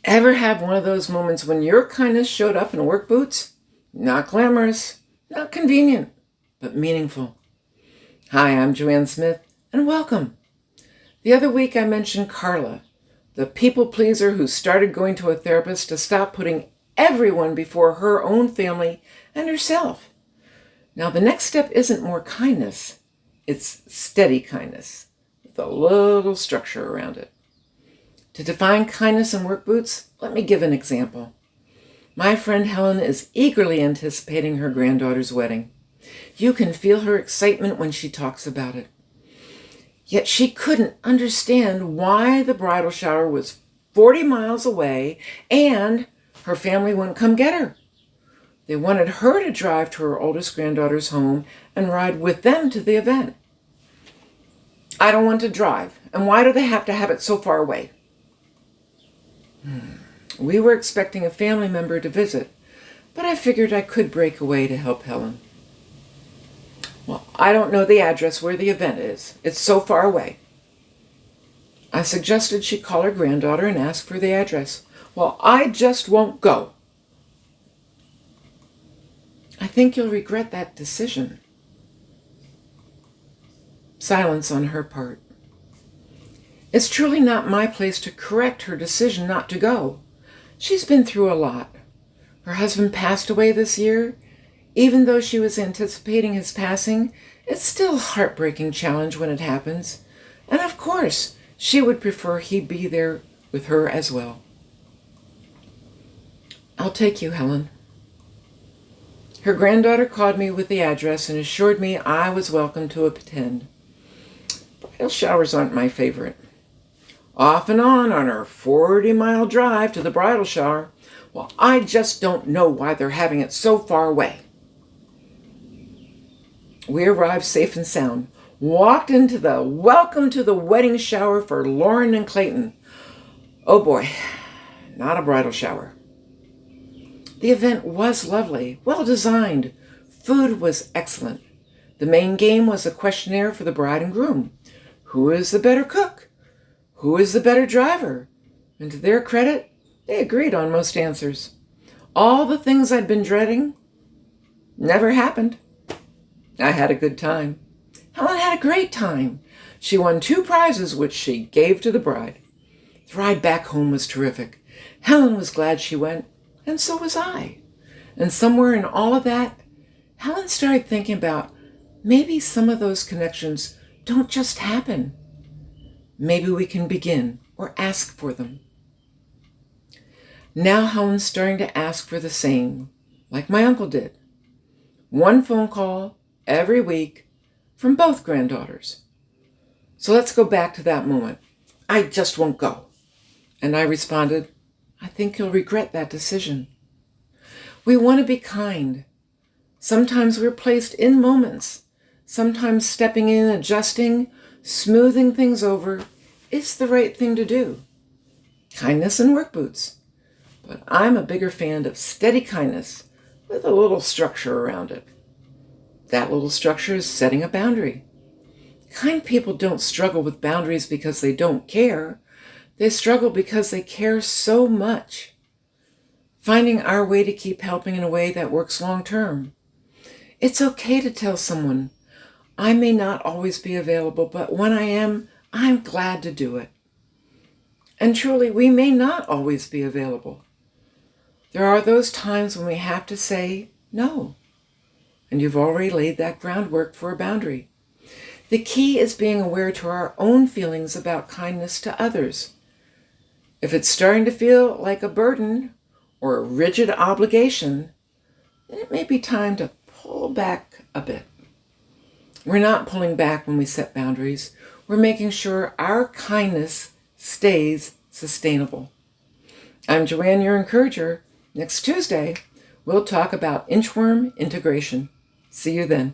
Ever have one of those moments when your kindness showed up in work boots? Not glamorous, not convenient, but meaningful. Hi, I'm Joanne Smith, and welcome. The other week I mentioned Carla, the people pleaser who started going to a therapist to stop putting everyone before her own family and herself. Now, the next step isn't more kindness, it's steady kindness, with a little structure around it. To define kindness in work boots, let me give an example. My friend Helen is eagerly anticipating her granddaughter's wedding. You can feel her excitement when she talks about it. Yet she couldn't understand why the bridal shower was 40 miles away and her family wouldn't come get her. They wanted her to drive to her oldest granddaughter's home and ride with them to the event. I don't want to drive, and why do they have to have it so far away? We were expecting a family member to visit, but I figured I could break away to help Helen. Well, I don't know the address where the event is. It's so far away. I suggested she call her granddaughter and ask for the address. Well, I just won't go. I think you'll regret that decision. Silence on her part. It's truly not my place to correct her decision not to go. She's been through a lot. Her husband passed away this year. Even though she was anticipating his passing, it's still a heartbreaking challenge when it happens. And of course, she would prefer he be there with her as well. I'll take you, Helen. Her granddaughter called me with the address and assured me I was welcome to attend. Bridal showers aren't my favorite. Off and on her 40-mile drive to the bridal shower, well, I just don't know why they're having it so far away. We arrived safe and sound, walked into the welcome to the wedding shower for Lauren and Clayton. Oh boy, not a bridal shower. The event was lovely, well designed. Food was excellent. The main game was a questionnaire for the bride and groom. Who is the better cook? Who is the better driver? And to their credit, they agreed on most answers. All the things I'd been dreading never happened. I had a good time. Helen had a great time. She won 2 prizes, which she gave to the bride. The ride back home was terrific. Helen was glad she went, and so was I. And somewhere in all of that, Helen started thinking about maybe some of those connections don't just happen. Maybe we can begin or ask for them. Now Helen's starting to ask for the same, like my uncle did. 1 phone call every week from both granddaughters. So let's go back to that moment. I just won't go. And I responded, I think you'll regret that decision. We want to be kind. Sometimes we're placed in moments. Sometimes stepping in, adjusting, smoothing things over is the right thing to do. Kindness in work boots. But I'm a bigger fan of steady kindness with a little structure around it. That little structure is setting a boundary. Kind people don't struggle with boundaries because they don't care. They struggle because they care so much. Finding our way to keep helping in a way that works long term. It's okay to tell someone, I may not always be available, but when I am, I'm glad to do it. And truly, we may not always be available. There are those times when we have to say no. And you've already laid that groundwork for a boundary. The key is being aware to our own feelings about kindness to others. If it's starting to feel like a burden or a rigid obligation, then it may be time to pull back a bit. We're not pulling back when we set boundaries. We're making sure our kindness stays sustainable. I'm Joanne, your encourager. Next Tuesday, we'll talk about inchworm integration. See you then.